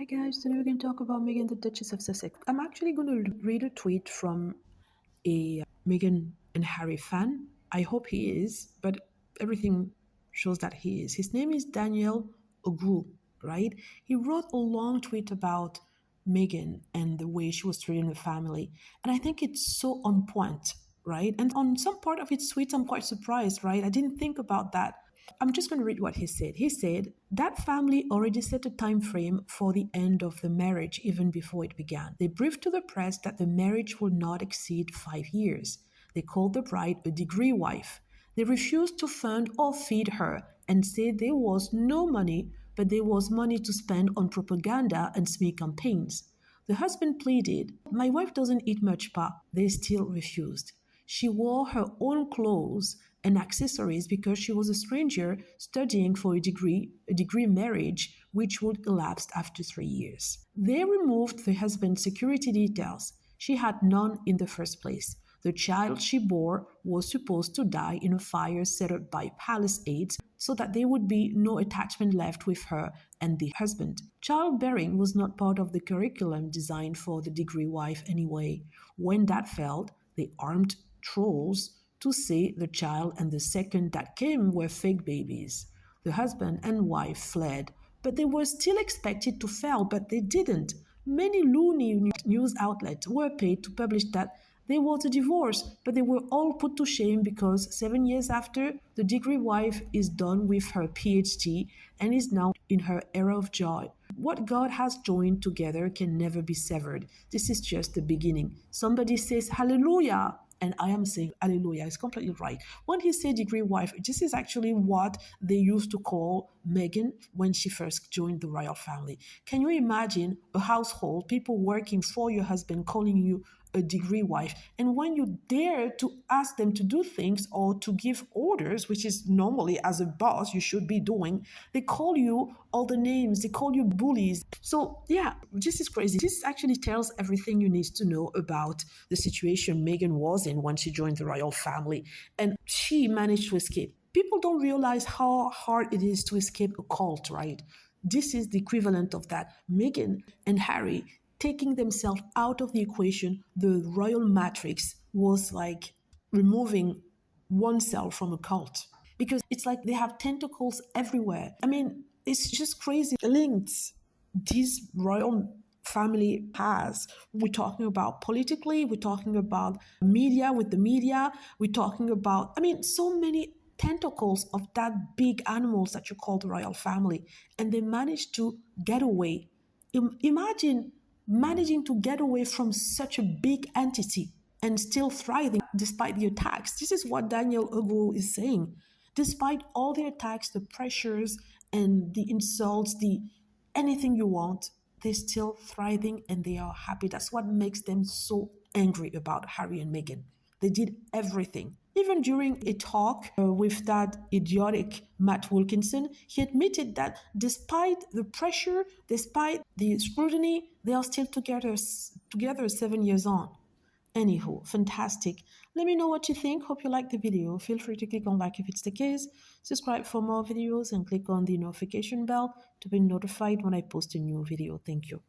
Hi guys, today we're going to talk about Meghan, the Duchess of Sussex. I'm actually going to read a tweet from a Meghan and Harry fan. I hope he is, but everything shows that he is. His name is Daniel Ogu, right? He wrote a long tweet about Meghan and the way she was treating the family. And I think it's so on point, right? And on some part of its tweets, I'm quite surprised, right? I didn't think about that. I'm just going to read what he said. He said, that family already set a time frame for the end of the marriage even before it began. They briefed to the press that the marriage will not exceed 5 years. They called the bride a degree wife. They refused to fund or feed her and said there was no money, but there was money to spend on propaganda and smear campaigns. The husband pleaded, my wife doesn't eat much, pa. They still refused. She wore her own clothes and accessories because she was a stranger studying for a degree marriage, which would elapse after 3 years. They removed the husband's security details. She had none in the first place. The child she bore was supposed to die in a fire set up by palace aides so that there would be no attachment left with her and the husband. Childbearing was not part of the curriculum designed for the degree wife anyway. When that failed, they armed trolls to say the child and the second that came were fake babies. The husband and wife fled, but they were still expected to fail, but they didn't. Many loony news outlets were paid to publish that there was a divorce, but they were all put to shame because 7 years after, the degree wife is done with her PhD and is now in her era of joy. What God has joined together can never be severed. This is just the beginning. Somebody says hallelujah, and I am saying hallelujah. It's completely right. When he said degree wife, this is actually what they used to call Meghan when she first joined the royal family. Can you imagine a household, people working for your husband calling you a degree wife? And when you dare to ask them to do things or to give orders, which is normally as a boss you should be doing, they call you all the names, they call you bullies. So yeah, this is crazy. This actually tells everything you need to know about the situation Meghan was in when she joined the royal family. And she managed to escape. People don't realize how hard it is to escape a cult, right? This is the equivalent of that. Meghan and Harry taking themselves out of the equation, the royal matrix was like removing oneself from a cult because it's like they have tentacles everywhere. I mean, it's just crazy links this royal family has. We're talking about politically, we're talking about media with the media, we're talking about, I mean, so many tentacles of that big animals that you call the royal family. And they managed to get away. Imagine managing to get away from such a big entity and still thriving despite the attacks. This is what Daniel Ogu is saying. Despite all the attacks, the pressures, and the insults, the anything you want, they're still thriving and they are happy. That's what makes them so angry about Harry and Meghan. They did everything. Even during a talk with that idiotic Matt Wilkinson, he admitted that despite the pressure, despite the scrutiny, they are still together 7 years on. Anywho, fantastic. Let me know what you think. Hope you like the video. Feel free to click on like if it's the case. Subscribe for more videos and click on the notification bell to be notified when I post a new video. Thank you.